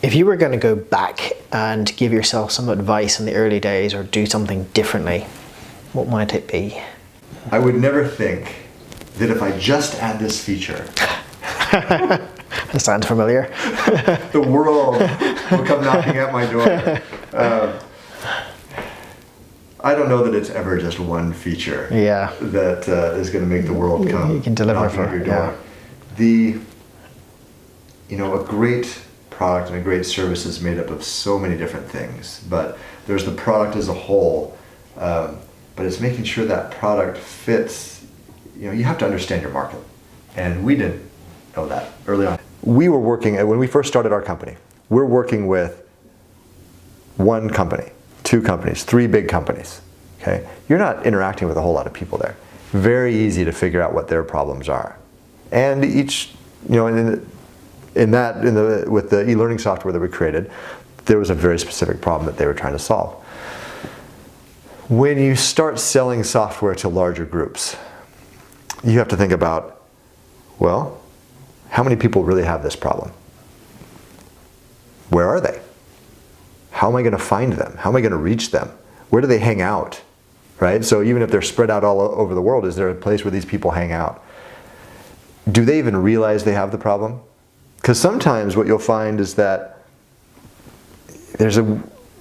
If you were going to go back and give yourself some advice in the early days or do something differently, what might it be? I would never think that if I just add this feature, That sounds familiar. the world will come knocking at my door. I don't know that it's ever just one feature that is going to make the world come you can deliver knocking at your door. A great product and a great service is made up of so many different things, but there's the product as a whole, but it's making sure that product fits. You have to understand your market, and we didn't know that early on. We were working, when we first started our company, we're working with one company, two companies, three big companies. Okay, you're not interacting with a whole lot of people there. Very easy to figure out what their problems are, and each, with the e-learning software that we created, there was a very specific problem that they were trying to solve. When you start selling software to larger groups, you have to think about, well, how many people really have this problem? Where are they? How am I going to find them? How am I going to reach them? Where do they hang out? Right? So even if they're spread out all over the world, is there a place where these people hang out? Do they even realize they have the problem? Because sometimes what you'll find is that there's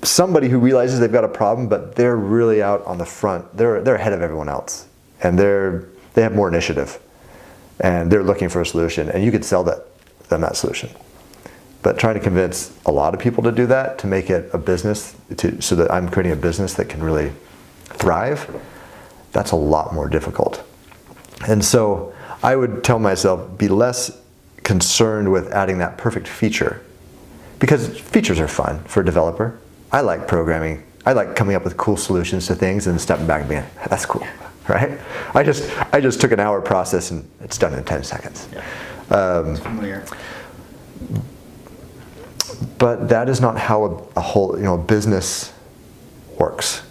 somebody who realizes they've got a problem, but they're really out on the front. They're ahead of everyone else, and they have more initiative, and they're looking for a solution, and you could sell them that solution. But trying to convince a lot of people to do that, to make it a business, so that I'm creating a business that can really thrive, that's a lot more difficult. And so I would tell myself, be less concerned with adding that perfect feature, because features are fun for a developer. I like programming. I like coming up with cool solutions to things and stepping back and being, that's cool, right? I just took an hour process and it's done in 10 seconds. Yeah. It's familiar. But that is not how a whole business works.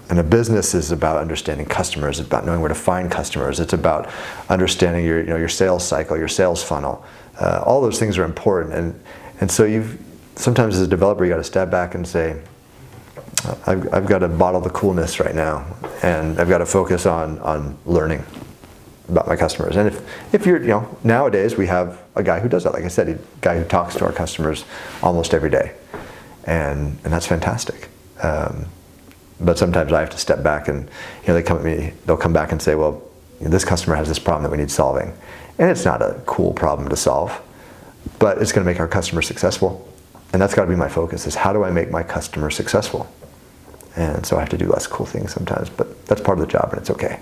And a business is about understanding customers. It's about knowing where to find customers. It's about understanding your sales cycle, your sales funnel. All those things are important. And so sometimes as a developer, you got to step back and say, I've got to bottle the coolness right now, and I've got to focus on learning about my customers. And if you're, nowadays we have a guy who does that. Like I said, a guy who talks to our customers almost every day, and that's fantastic. But sometimes I have to step back, and they come at me. They'll come back and say, well, this customer has this problem that we need solving, and it's not a cool problem to solve, but it's going to make our customer successful, and that's got to be my focus: is how do I make my customer successful? And so I have to do less cool things sometimes, but that's part of the job, and it's okay.